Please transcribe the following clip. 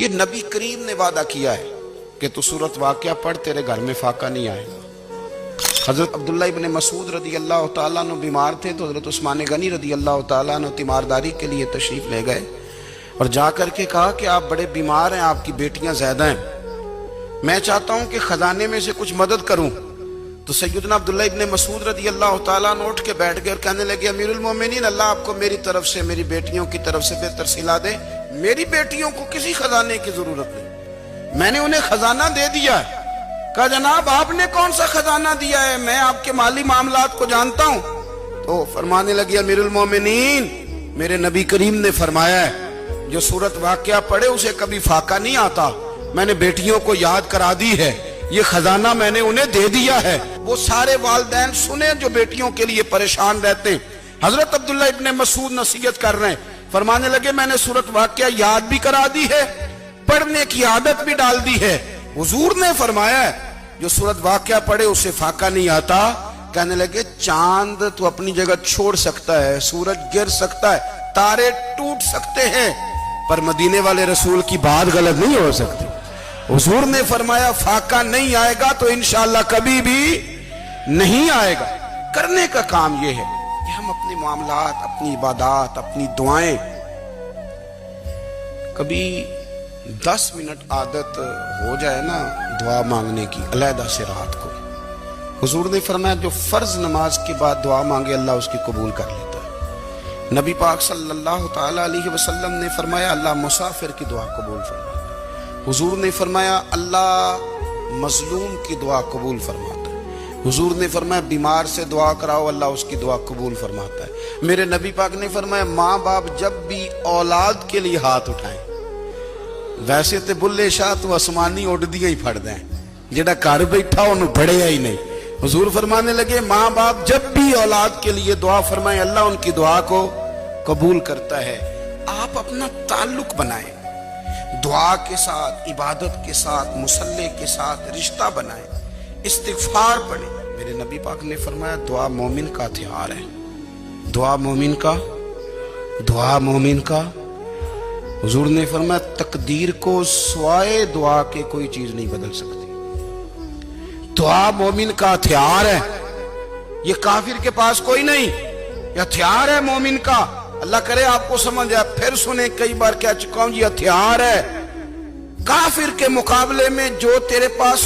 یہ نبی کریم نے وعدہ کیا ہے کہ تو سورت واقعہ پڑھ تیرے گھر میں فاقہ نہیں آئے گا۔ حضرت عبداللہ ابن مسعود رضی اللہ تعالیٰ عنہ بیمار تھے تو حضرت عثمان غنی رضی اللہ تعالیٰ عنہ تیمارداری کے لیے تشریف لے گئے اور جا کر کے کہا کہ آپ بڑے بیمار ہیں، آپ کی بیٹیاں زیادہ ہیں، میں چاہتا ہوں کہ خزانے میں سے کچھ مدد کروں۔ تو سیدنا عبداللہ ابن مسعود رضی اللہ تعالیٰ عنہ اٹھ کے بیٹھ گئے اور کہنے لگے امیر المومنین، اللہ آپ کو میری طرف سے، میری بیٹیوں کی طرف سے بہتر صلہ دے، میری بیٹیوں کو کسی خزانے کی ضرورت نہیں، میں نے انہیں خزانہ دے دیا ہے۔ کہا جناب آپ نے کون سا خزانہ دیا ہے، میں آپ کے مالی معاملات کو جانتا ہوں۔ تو فرمانے لگی امیر المومنین، میرے نبی کریم نے فرمایا ہے جو سورت واقعہ پڑھے اسے کبھی فاقہ نہیں آتا، میں نے بیٹیوں کو یاد کرا دی ہے، یہ خزانہ میں نے انہیں دے دیا ہے۔ وہ سارے والدین سنیں جو بیٹیوں کے لیے پریشان رہتے ہیں۔ حضرت عبداللہ ابن مسعود نصیحت کر رہے ہیں، فرمانے لگے میں نے سورت واقعہ یاد بھی کرا دی ہے، پڑھنے کی عادت بھی ڈال دی ہے۔ حضور نے فرمایا ہے جو سورت واقعہ پڑھے اسے فاقہ نہیں آتا۔ کہنے لگے چاند تو اپنی جگہ چھوڑ سکتا ہے، سورج گر سکتا ہے، تارے ٹوٹ سکتے ہیں، پر مدینے والے رسول کی بات غلط نہیں ہو سکتی۔ حضور نے فرمایا فاقہ نہیں آئے گا تو انشاءاللہ کبھی بھی نہیں آئے گا۔ کرنے کا کام یہ ہے کہ ہم اپنے معاملات، اپنی عبادات، اپنی دعائیں کبھی 10 منٹ عادت ہو جائے نا دعا مانگنے کی علیحدہ سے رات کو۔ حضور نے فرمایا جو فرض نماز کے بعد دعا مانگے اللہ اس کی قبول کر لیتا ہے۔ نبی پاک صلی اللہ تعالی علیہ وسلم نے فرمایا اللہ مسافر کی دعا قبول فرماتا ہے۔ حضور نے فرمایا اللہ مظلوم کی دعا قبول فرماتا ہے۔ حضور نے فرمایا بیمار سے دعا کراؤ اللہ اس کی دعا قبول فرماتا ہے۔ میرے نبی پاک نے فرمایا ماں باپ جب بھی اولاد کے لیے ہاتھ اٹھائیں، ویسے تے بلے شاہ تو آسمانی اڑ دیا ہی پھڑ دیں، جڑا گھر بیٹھا انہوں بڑھیا ہی نہیں۔ حضور فرمانے لگے ماں باپ جب بھی اولاد کے لیے دعا فرمائیں اللہ ان کی دعا کو قبول کرتا ہے۔ آپ اپنا تعلق بنائیں، دعا کے ساتھ، عبادت کے ساتھ، مصلی کے ساتھ رشتہ بنائیں، استغفار پڑھیں۔ میرے نبی پاک نے فرمایا دعا مومن کا ہتھیار ہے، دعا مومن کا۔ حضور نے فرمایا تقدیر کو سوائے دعا کے کوئی چیز نہیں بدل سکتی۔ دعا مومن کا ہتھیار ہے، یہ کافر کے پاس کوئی نہیں، یہ ہتھیار ہے مومن کا۔ اللہ کرے آپ کو سمجھ آئے، پھر سنیں، کئی بار کہہ چکا ہوں یہ ہتھیار ہے۔ کافر کے مقابلے میں جو تیرے پاس